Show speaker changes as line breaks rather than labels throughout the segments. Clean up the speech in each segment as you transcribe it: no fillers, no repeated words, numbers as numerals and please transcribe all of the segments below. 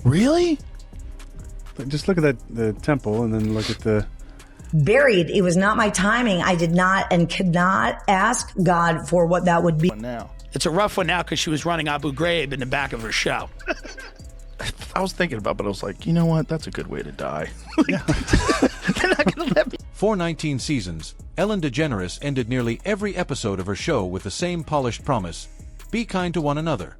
Really?
Just look at the temple and then look at the...
Buried. It was not my timing. I did not and could not ask God for what that would be.
Now.
It's a rough one now because she was running Abu Ghraib in the back of her show.
I was thinking about it, but I was like, you know what? That's a good way to die. They're not going to let me.
For 19 seasons, Ellen DeGeneres ended nearly every episode of her show with the same polished promise: be kind to one another.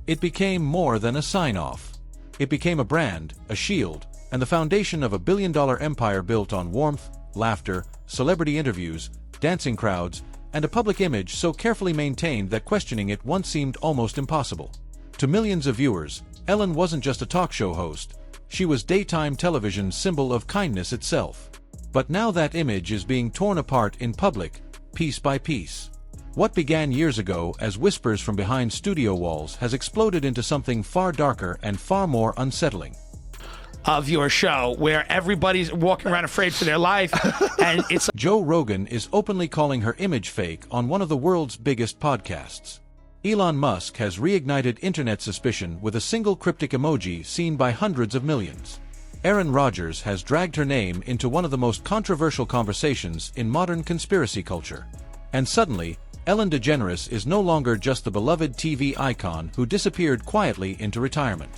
It became more than a sign-off. It became a brand, a shield, and the foundation of a billion-dollar empire built on warmth, laughter, celebrity interviews, dancing crowds, and a public image so carefully maintained that questioning it once seemed almost impossible. To millions of viewers, Ellen wasn't just a talk show host. She was daytime television's symbol of kindness itself. But now that image is being torn apart in public, piece by piece. What began years ago as whispers from behind studio walls has exploded into something far darker and far more unsettling.
Of your show, where everybody's walking around afraid for their life, and it's...
Joe Rogan is openly calling her image fake on one of the world's biggest podcasts. Elon Musk has reignited internet suspicion with a single cryptic emoji seen by hundreds of millions. Aaron Rodgers has dragged her name into one of the most controversial conversations in modern conspiracy culture. And suddenly, Ellen DeGeneres is no longer just the beloved TV icon who disappeared quietly into retirement.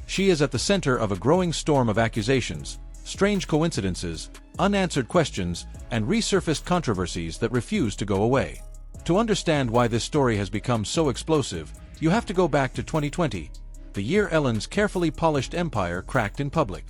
She is at the center of a growing storm of accusations, strange coincidences, unanswered questions, and resurfaced controversies that refuse to go away. To understand why this story has become so explosive, you have to go back to 2020, the year Ellen's carefully polished empire cracked in public.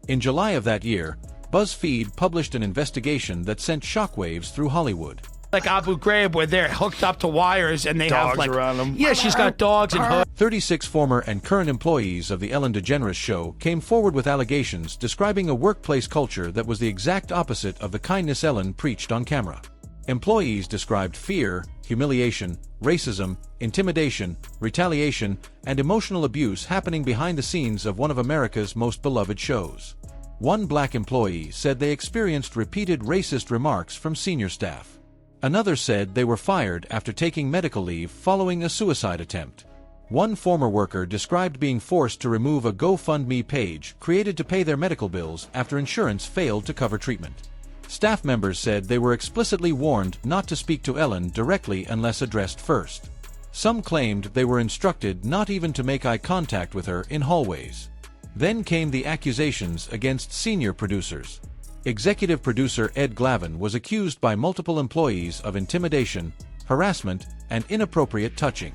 In July of that year, BuzzFeed published an investigation that sent shockwaves through Hollywood.
Like Abu Ghraib, where they're hooked up to wires and they
Dogs
have like...
around them.
Yeah, she's got dogs and hoods.
36 former and current employees of the Ellen DeGeneres show came forward with allegations describing a workplace culture that was the exact opposite of the kindness Ellen preached on camera. Employees described fear, humiliation, racism, intimidation, retaliation, and emotional abuse happening behind the scenes of one of America's most beloved shows. One black employee said they experienced repeated racist remarks from senior staff. Another said they were fired after taking medical leave following a suicide attempt. One former worker described being forced to remove a GoFundMe page created to pay their medical bills after insurance failed to cover treatment. Staff members said they were explicitly warned not to speak to Ellen directly unless addressed first. Some claimed they were instructed not even to make eye contact with her in hallways. Then came the accusations against senior producers. Executive producer Ed Glavin was accused by multiple employees of intimidation, harassment, and inappropriate touching.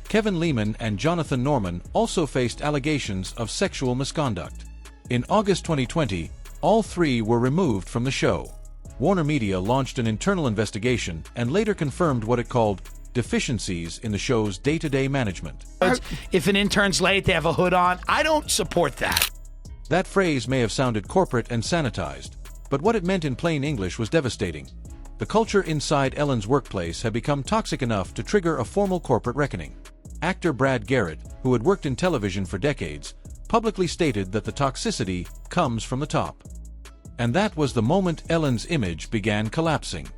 Kevin Lehman and Jonathan Norman also faced allegations of sexual misconduct. In August 2020, all three were removed from the show. Warner Media launched an internal investigation and later confirmed what it called deficiencies in the show's day-to-day management.
If an intern's late, they have a hood on. I don't support that.
That phrase may have sounded corporate and sanitized, but what it meant in plain English was devastating. The culture inside Ellen's workplace had become toxic enough to trigger a formal corporate reckoning. Actor Brad Garrett, who had worked in television for decades, publicly stated that the toxicity comes from the top. And that was the moment Ellen's image began collapsing.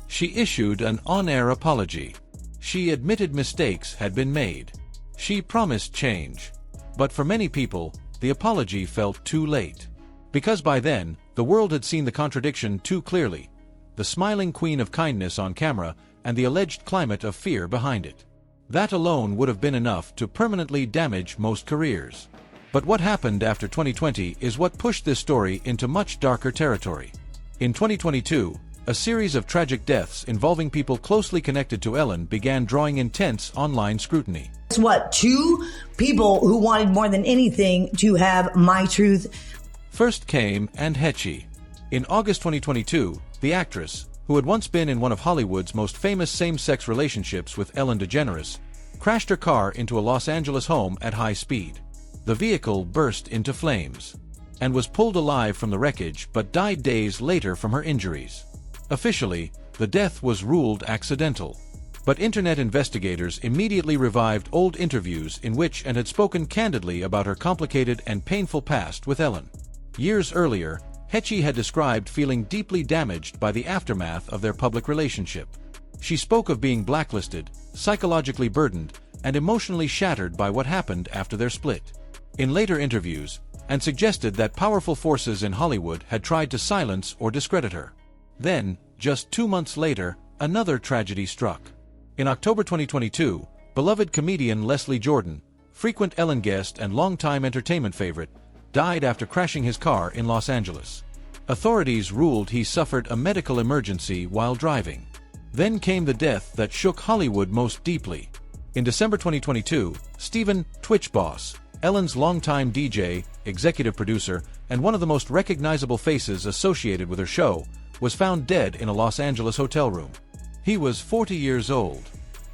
She issued an on-air apology. She admitted mistakes had been made. She promised change. But for many people, the apology felt too late. Because by then, the world had seen the contradiction too clearly: the smiling queen of kindness on camera and the alleged climate of fear behind it. That alone would have been enough to permanently damage most careers. But what happened after 2020 is what pushed this story into much darker territory. In 2022, a series of tragic deaths involving people closely connected to Ellen began drawing intense online scrutiny.
It's what, two people who wanted more than anything to have my truth.
First came Anne Heche. In August 2022, the actress, who had once been in one of Hollywood's most famous same-sex relationships with Ellen DeGeneres, crashed her car into a Los Angeles home at high speed. The vehicle burst into flames and was pulled alive from the wreckage but died days later from her injuries. Officially, the death was ruled accidental. But internet investigators immediately revived old interviews in which Anne had spoken candidly about her complicated and painful past with Ellen. Years earlier, Heche had described feeling deeply damaged by the aftermath of their public relationship. She spoke of being blacklisted, psychologically burdened, and emotionally shattered by what happened after their split. in later interviews, and suggested that powerful forces in Hollywood had tried to silence or discredit her. Then, just 2 months later, another tragedy struck. In October 2022, beloved comedian Leslie Jordan, frequent Ellen guest and longtime entertainment favorite, died after crashing his car in Los Angeles. Authorities ruled he suffered a medical emergency while driving. Then came the death that shook Hollywood most deeply. In December 2022, Stephen "Twitch Boss", Ellen's longtime DJ, executive producer, and one of the most recognizable faces associated with her show, was found dead in a Los Angeles hotel room. He was 40 years old.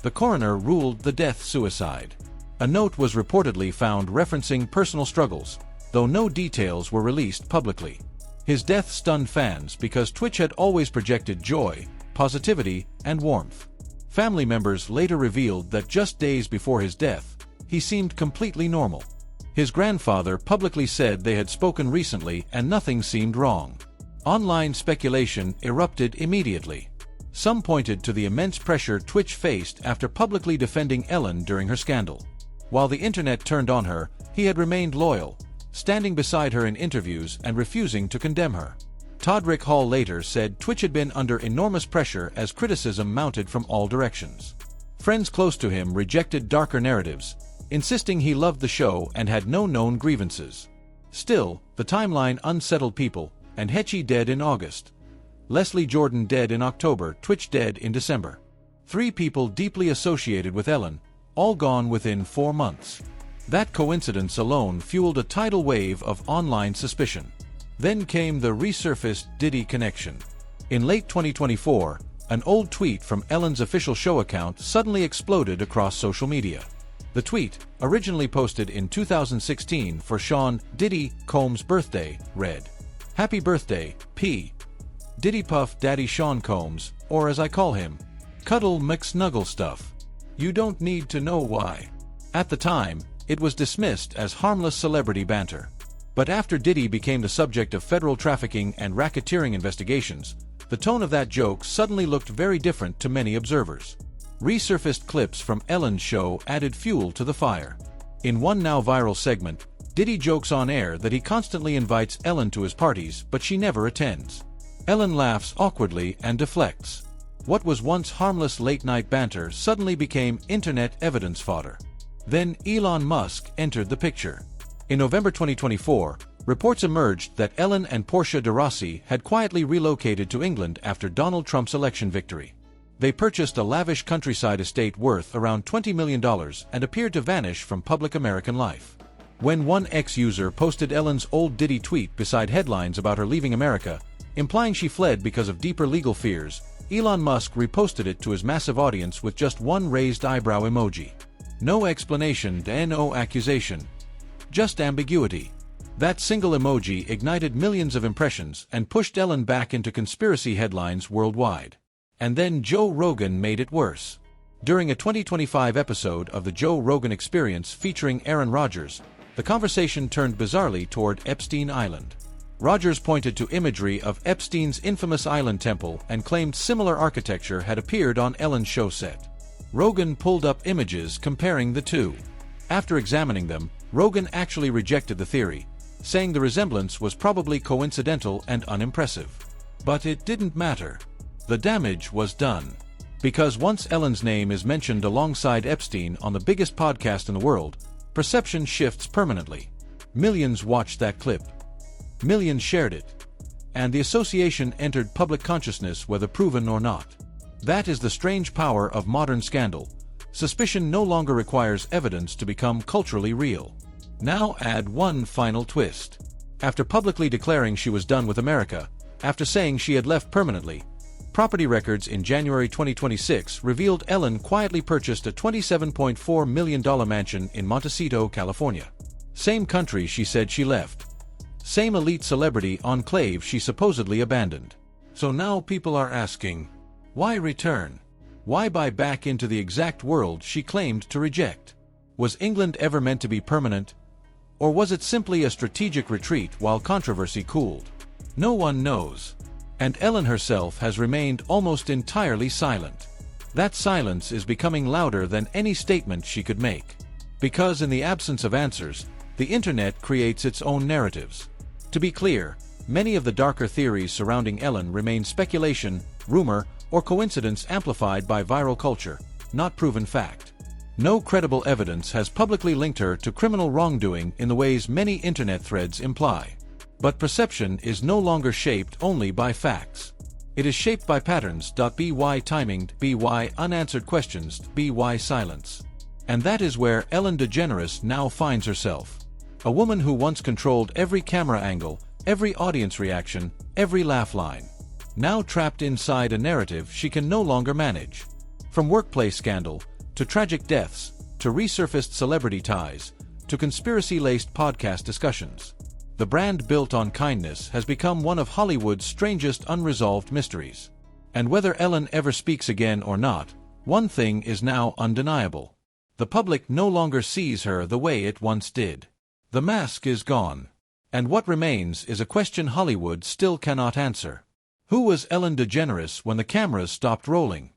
The coroner ruled the death suicide. A note was reportedly found referencing personal struggles, though no details were released publicly. His death stunned fans because Twitch had always projected joy, positivity, and warmth. Family members later revealed that just days before his death, he seemed completely normal. His grandfather publicly said they had spoken recently and nothing seemed wrong. Online speculation erupted immediately. Some pointed to the immense pressure Twitch faced after publicly defending Ellen during her scandal. While the internet turned on her, he had remained loyal, standing beside her in interviews and refusing to condemn her. Todrick Hall later said Twitch had been under enormous pressure as criticism mounted from all directions. Friends close to him rejected darker narratives, insisting he loved the show and had no known grievances. Still, the timeline unsettled people, and Hetchy dead in August, Leslie Jordan dead in October, Twitch dead in December. 3 people deeply associated with Ellen, all gone within 4 months. That coincidence alone fueled a tidal wave of online suspicion. Then came the resurfaced Diddy connection. In late 2024, an old tweet from Ellen's official show account suddenly exploded across social media. The tweet, originally posted in 2016 for Sean Diddy Combs' birthday, read, "Happy birthday, P. Diddy Puff Daddy Sean Combs, or as I call him, Cuddle McSnuggle Stuff. You don't need to know why." At the time, it was dismissed as harmless celebrity banter. But after Diddy became the subject of federal trafficking and racketeering investigations, the tone of that joke suddenly looked very different to many observers. Resurfaced clips from Ellen's show added fuel to the fire. In one now viral segment, Diddy jokes on air that he constantly invites Ellen to his parties, but she never attends. Ellen laughs awkwardly and deflects. What was once harmless late-night banter suddenly became internet evidence fodder. Then Elon Musk entered the picture. In November 2024, reports emerged that Ellen and Portia de Rossi had quietly relocated to England after Donald Trump's election victory. They purchased a lavish countryside estate worth around $20 million and appeared to vanish from public American life. When one ex-user posted Ellen's old Diddy tweet beside headlines about her leaving America, implying she fled because of deeper legal fears, Elon Musk reposted it to his massive audience with just one raised eyebrow emoji. No explanation, no accusation. Just ambiguity. That single emoji ignited millions of impressions and pushed Ellen back into conspiracy headlines worldwide. And then Joe Rogan made it worse. During a 2025 episode of The Joe Rogan Experience featuring Aaron Rodgers, the conversation turned bizarrely toward Epstein Island. Rodgers pointed to imagery of Epstein's infamous island temple and claimed similar architecture had appeared on Ellen's show set. Rogan pulled up images comparing the two. After examining them, Rogan actually rejected the theory, saying the resemblance was probably coincidental and unimpressive. But it didn't matter. The damage was done. Because once Ellen's name is mentioned alongside Epstein on the biggest podcast in the world, perception shifts permanently. Millions watched that clip. Millions shared it. And the association entered public consciousness whether proven or not. That is the strange power of modern scandal. Suspicion no longer requires evidence to become culturally real. Now add one final twist. After publicly declaring she was done with America, after saying she had left permanently, property records in January 2026 revealed Ellen quietly purchased a $27.4 million mansion in Montecito, California. Same country she said she left. Same elite celebrity enclave she supposedly abandoned. So now people are asking, why return? Why buy back into the exact world she claimed to reject? Was England ever meant to be permanent? Or was it simply a strategic retreat while controversy cooled? No one knows. And Ellen herself has remained almost entirely silent. That silence is becoming louder than any statement she could make. Because in the absence of answers, The internet creates its own narratives. To be clear, many of the darker theories surrounding Ellen remain speculation, rumor, or coincidence amplified by viral culture, not proven fact. No credible evidence has publicly linked her to criminal wrongdoing in the ways many internet threads imply. But perception is no longer shaped only by facts. It is shaped by patterns. By timing, by unanswered questions, by silence. And that is where Ellen DeGeneres now finds herself. A woman who once controlled every camera angle, every audience reaction, every laugh line. Now trapped inside a narrative she can no longer manage. From workplace scandal, to tragic deaths, to resurfaced celebrity ties, to conspiracy-laced podcast discussions. The brand built on kindness has become one of Hollywood's strangest unresolved mysteries. And whether Ellen ever speaks again or not, one thing is now undeniable. The public no longer sees her the way it once did. The mask is gone. And what remains is a question Hollywood still cannot answer. Who was Ellen DeGeneres when the cameras stopped rolling?